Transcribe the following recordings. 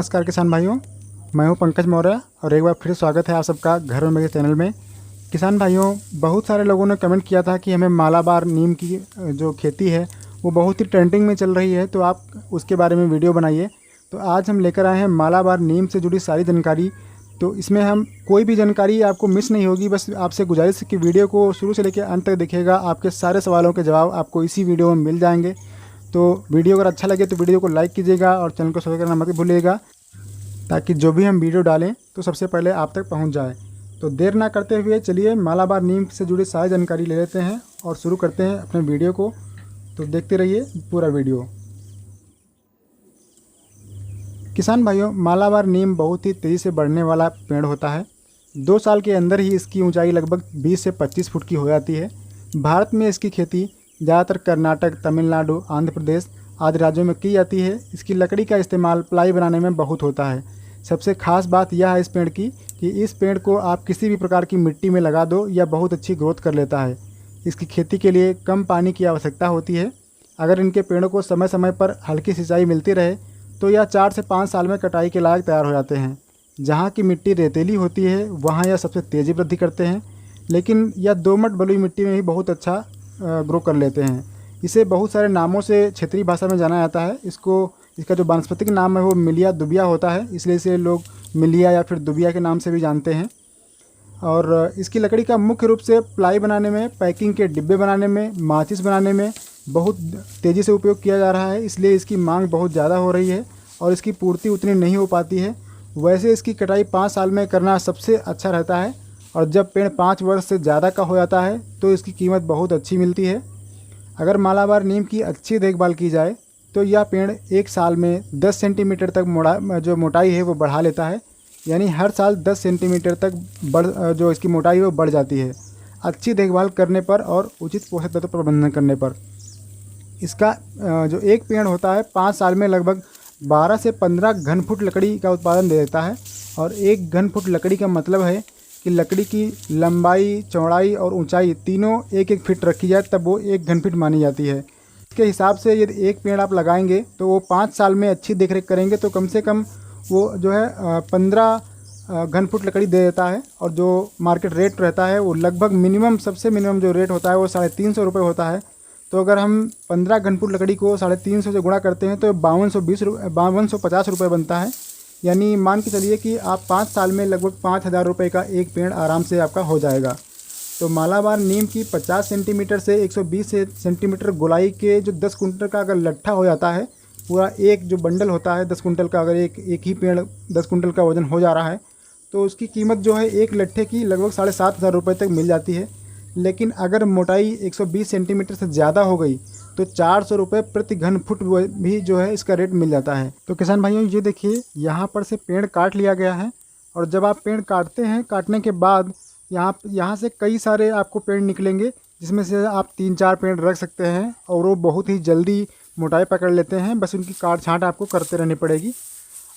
नमस्कार किसान भाइयों, मैं हूं पंकज मौर्य और एक बार फिर स्वागत है आप सबका घर में मेरे चैनल में। किसान भाइयों, बहुत सारे लोगों ने कमेंट किया था कि हमें मालाबार नीम की जो खेती है वो बहुत ही ट्रेंडिंग में चल रही है, तो आप उसके बारे में वीडियो बनाइए। तो आज हम लेकर आए हैं मालाबार नीम से जुड़ी सारी जानकारी। तो इसमें हम कोई भी जानकारी आपको मिस नहीं होगी। बस आपसे गुजारिश है कि वीडियो को शुरू से लेकर अंत तक देखिएगा। आपके सारे सवालों के जवाब आपको इसी वीडियो में मिल जाएंगे। तो वीडियो अगर अच्छा लगे तो वीडियो को लाइक कीजिएगा और चैनल को सब्सक्राइब करना मत भूलिएगा, ताकि जो भी हम वीडियो डालें तो सबसे पहले आप तक पहुंच जाए। तो देर ना करते हुए चलिए मालाबार नीम से जुड़ी सारी जानकारी ले लेते हैं और शुरू करते हैं अपने वीडियो को। तो देखते रहिए पूरा वीडियो। किसान भाइयों, मालाबार नीम बहुत ही तेज़ी से बढ़ने वाला पेड़ होता है। 2 साल के अंदर ही इसकी ऊंचाई लगभग 20 से 25 फुट की हो जाती है। भारत में इसकी खेती ज़्यादातर कर्नाटक, तमिलनाडु, आंध्र प्रदेश आदि राज्यों में की जाती है। इसकी लकड़ी का इस्तेमाल प्लाई बनाने में बहुत होता है। सबसे खास बात यह है इस पेड़ की कि इस पेड़ को आप किसी भी प्रकार की मिट्टी में लगा दो, यह बहुत अच्छी ग्रोथ कर लेता है। इसकी खेती के लिए कम पानी की आवश्यकता होती है। अगर इनके पेड़ों को समय समय पर हल्की सिंचाई मिलती रहे तो यह 4 से 5 साल में कटाई के लायक तैयार हो जाते हैं। जहाँ की मिट्टी रेतीली होती है वहाँ यह सबसे तेज़ी वृद्धि करते हैं, लेकिन यह दोमट बलुई मिट्टी में भी बहुत अच्छा ग्रो कर लेते हैं। इसे बहुत सारे नामों से क्षेत्रीय भाषा में जाना जाता है। इसका जो वानस्पतिक नाम है वो मिलिया दुबिया होता है, इसलिए इसे लोग मिलिया या फिर दुबिया के नाम से भी जानते हैं। और इसकी लकड़ी का मुख्य रूप से प्लाई बनाने में, पैकिंग के डिब्बे बनाने में, माचिस बनाने में बहुत तेज़ी से उपयोग किया जा रहा है। इसलिए इसकी मांग बहुत ज़्यादा हो रही है और इसकी पूर्ति उतनी नहीं हो पाती है। वैसे इसकी कटाई 5 साल में करना सबसे अच्छा रहता है, और जब पेड़ 5 वर्ष से ज़्यादा का हो जाता है तो इसकी कीमत बहुत अच्छी मिलती है। अगर मालाबार नीम की अच्छी देखभाल की जाए तो यह पेड़ 1 साल में 10 सेंटीमीटर तक जो मोटाई है वो बढ़ा लेता है। यानी हर साल 10 सेंटीमीटर तक जो इसकी मोटाई है वो बढ़ जाती है, अच्छी देखभाल करने पर और उचित पोषक तत्व प्रबंधन करने पर। इसका जो एक पेड़ होता है 5 साल में लगभग 12 से 15 घन फुट लकड़ी का उत्पादन दे देता है। और 1 घन फुट लकड़ी का मतलब है कि लकड़ी की लंबाई, चौड़ाई और ऊंचाई तीनों 1-1 फीट रखी जाए तब वो 1 घन फीट मानी जाती है। इसके हिसाब से यदि एक पेड़ आप लगाएंगे तो वो 5 साल में अच्छी देखरेख करेंगे तो कम से कम वो जो है 15 घन फुट लकड़ी दे देता है। और जो मार्केट रेट रहता है वो लगभग मिनिमम, सबसे मिनिमम जो रेट होता है वो 350 रुपये होता है। तो अगर हम 15 घन फुट लकड़ी को 350 से गुणा करते हैं तो 5250 रुपये बनता है। यानी मान के चलिए कि आप 5 साल में लगभग 5000 रुपये का एक पेड़ आराम से आपका हो जाएगा। तो मालाबार नीम की 50 सेंटीमीटर से 120 सेंटीमीटर गोलाई के जो 10 कुंटल का अगर लट्ठा हो जाता है, पूरा एक जो बंडल होता है 10 कुंटल का, अगर एक ही पेड़ 10 कुंटल का वज़न हो जा रहा है तो उसकी कीमत जो है एक लट्ठे की लगभग 7500 रुपये तक मिल जाती है। लेकिन अगर मोटाई 120 सेंटीमीटर से ज़्यादा हो गई तो 400 रुपये प्रति घन फुट भी जो है इसका रेट मिल जाता है। तो किसान भाइयों, ये देखिए यहाँ पर से पेड़ काट लिया गया है। और जब आप पेड़ काटते हैं, काटने के बाद यहाँ से कई सारे आपको पेड़ निकलेंगे, जिसमें से आप 3-4 पेड़ रख सकते हैं और वो बहुत ही जल्दी मोटाई पकड़ लेते हैं। बस उनकी काट छाँट आपको करते रहनी पड़ेगी।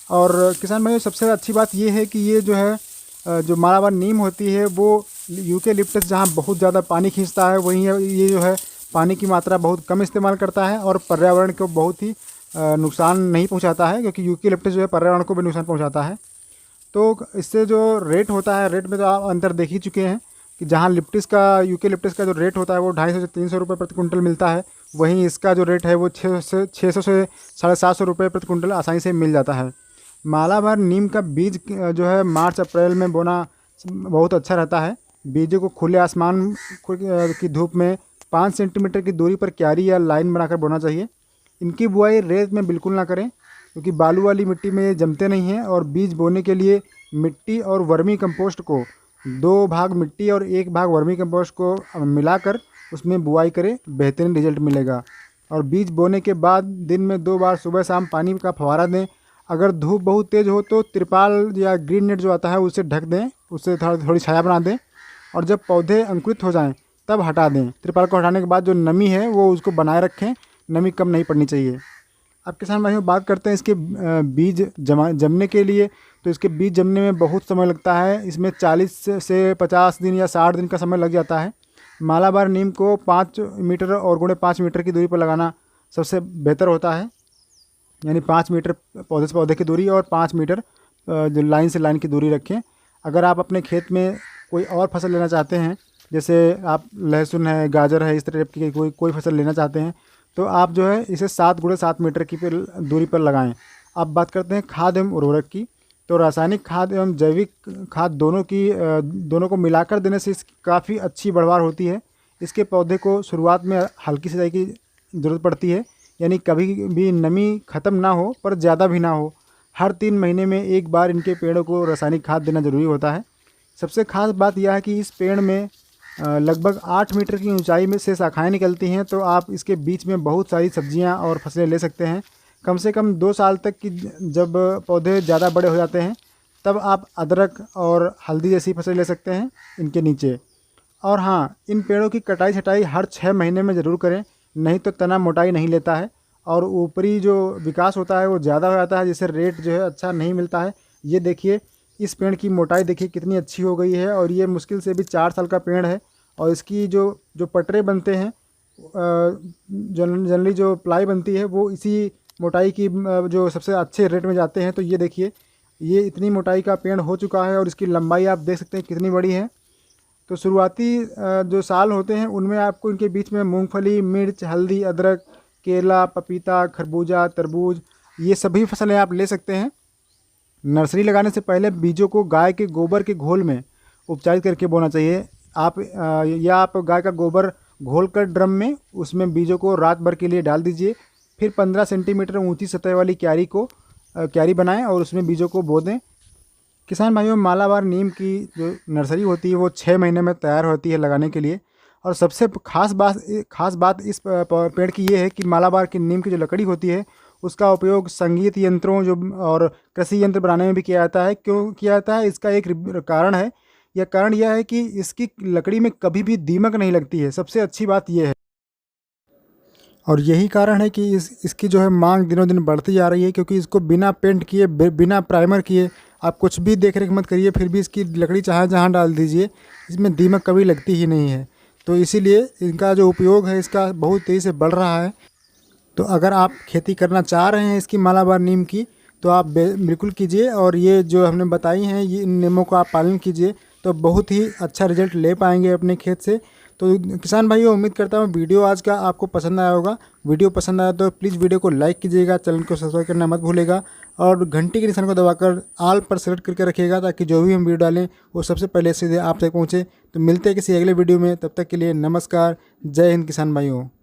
और किसान भाइयों, सबसे अच्छी बात ये है कि ये जो है जो मालाबार नीम होती है वो यूकेलिप्टस जहाँ बहुत ज़्यादा पानी खींचता है, वहीं ये जो है पानी की मात्रा बहुत कम इस्तेमाल करता है और पर्यावरण को बहुत ही नुकसान नहीं पहुंचाता है, क्योंकि यूकेलिप्टस जो है पर्यावरण को भी नुकसान पहुंचाता है। तो इससे जो रेट होता है, रेट में तो आप अंतर देख ही चुके हैं कि जहां यूकेलिप्टस का जो रेट होता है वो 250 से 300 रुपये प्रति कुंटल मिलता है, वहीं इसका जो रेट है वो 600 से 750 रुपये प्रति कुंटल आसानी से मिल जाता है। मालाबार नीम का बीज जो है मार्च अप्रैल में बोना बहुत अच्छा रहता है। बीजों को खुले आसमान की धूप में 5 सेंटीमीटर की दूरी पर क्यारी या लाइन बनाकर बोना चाहिए। इनकी बुआई रेत में बिल्कुल ना करें, क्योंकि बालू वाली मिट्टी में ये जमते नहीं हैं। और बीज बोने के लिए मिट्टी और वर्मी कंपोस्ट को 2 भाग मिट्टी और 1 भाग वर्मी कंपोस्ट को मिलाकर उसमें बुआई करें, बेहतरीन रिजल्ट मिलेगा। और बीज बोने के बाद दिन में 2 बार सुबह शाम पानी का फव्वारा दें। अगर धूप बहुत तेज़ हो तो तिरपाल या ग्रीन नेट जो आता है उससे ढक दें, उससे थोड़ी छाया बना दें। और जब पौधे अंकुरित हो जाएं तब हटा दें। तिरपाल को हटाने के बाद जो नमी है वो उसको बनाए रखें, नमी कम नहीं पड़नी चाहिए। अब किसान भाइयों, बात करते हैं इसके बीज जमने के लिए। तो इसके बीज जमने में बहुत समय लगता है। इसमें 40 से 50 दिन या 60 दिन का समय लग जाता है। मालाबार नीम को 5 मीटर और × 5 मीटर की दूरी पर लगाना सबसे बेहतर होता है। यानी 5 मीटर पौधे से पौधे की दूरी और 5 मीटर जो लाइन से लाइन की दूरी रखें। अगर आप अपने खेत में कोई और फसल लेना चाहते हैं, जैसे आप लहसुन है, गाजर है, इस तरह की कोई फसल लेना चाहते हैं, तो आप जो है इसे 7 × 7 मीटर की दूरी पर लगाएं। अब बात करते हैं खाद एवं उर्वरक की। तो रासायनिक खाद एवं जैविक खाद दोनों को मिलाकर देने से इसकी काफ़ी अच्छी बढ़वार होती है। इसके पौधे को शुरुआत में हल्की सिंचाई की ज़रूरत पड़ती है, यानी कभी भी नमी ख़त्म ना हो पर ज़्यादा भी ना हो। हर 3 महीने में एक बार इनके पेड़ों को रासायनिक खाद देना ज़रूरी होता है। सबसे खास बात यह है कि इस पेड़ में लगभग 8 मीटर की ऊंचाई में से शाखाएं निकलती हैं, तो आप इसके बीच में बहुत सारी सब्जियां और फसलें ले सकते हैं। कम से कम 2 साल तक की जब पौधे ज़्यादा बड़े हो जाते हैं तब आप अदरक और हल्दी जैसी फसलें ले सकते हैं इनके नीचे। और हाँ, इन पेड़ों की कटाई छटाई हर 6 महीने में ज़रूर करें, नहीं तो तना मोटाई नहीं लेता है और ऊपरी जो विकास होता है वो ज़्यादा हो जाता है, जिससे रेट जो है अच्छा नहीं मिलता है। ये देखिए, इस पेड़ की मोटाई देखिए कितनी अच्छी हो गई है और ये मुश्किल से भी 4 साल का पेड़ है। और इसकी जो पटरे बनते हैं, जनरली जो प्लाई बनती है वो इसी मोटाई की जो सबसे अच्छे रेट में जाते हैं। तो ये देखिए, ये इतनी मोटाई का पेड़ हो चुका है और इसकी लंबाई आप देख सकते हैं कितनी बड़ी है। तो शुरुआती जो साल होते हैं उनमें आपको इनके बीच में मूंगफली, मिर्च, हल्दी, अदरक, केला, पपीता, खरबूजा, तरबूज, ये सभी फसलें आप ले सकते हैं। नर्सरी लगाने से पहले बीजों को गाय के गोबर के घोल में उपचारित करके बोना चाहिए। आप गाय का गोबर घोल कर ड्रम में उसमें बीजों को रात भर के लिए डाल दीजिए। फिर 15 सेंटीमीटर ऊंची सतह वाली क्यारी बनाएं और उसमें बीजों को बो दें। किसान भाइयों, मालाबार नीम की जो नर्सरी होती है वो 6 महीने में तैयार होती है लगाने के लिए। और सबसे खास बात इस पेड़ की ये है कि मालाबार की नीम की जो लकड़ी होती है उसका उपयोग संगीत यंत्रों और कृषि यंत्र बनाने में भी किया जाता है। क्यों किया जाता है, इसका एक कारण है। यह कारण यह है कि इसकी लकड़ी में कभी भी दीमक नहीं लगती है। सबसे अच्छी बात यह है और यही कारण है कि इसकी जो है मांग दिनों दिन बढ़ती जा रही है, क्योंकि इसको बिना पेंट किए, बिना प्राइमर किए आप कुछ भी देख रेख मत करिए, फिर भी इसकी लकड़ी चाहे जहाँ डाल दीजिए, इसमें दीमक कभी लगती ही नहीं है। तो इसीलिए इनका जो उपयोग है इसका बहुत तेज़ी से बढ़ रहा है। तो अगर आप खेती करना चाह रहे हैं इसकी मालाबार नीम की, तो आप बिल्कुल कीजिए और ये जो हमने बताई हैं ये इन नियमों का आप पालन कीजिए, तो बहुत ही अच्छा रिजल्ट ले पाएंगे अपने खेत से। तो किसान भाइयों, उम्मीद करता हूँ वीडियो आज का आपको पसंद आया होगा। वीडियो पसंद आया तो प्लीज़ वीडियो को लाइक कीजिएगा, चैनल को सब्सक्राइब करना मत भूलेगा और घंटी के निशान को दबाकर ऑल पर सेलेक्ट करके रखिएगा, ताकि जो भी हम वीडियो डालें वो सबसे पहले सीधे आप तक पहुँचे। तो मिलते हैं किसी अगले वीडियो में, तब तक के लिए नमस्कार। जय हिंद किसान भाइयों।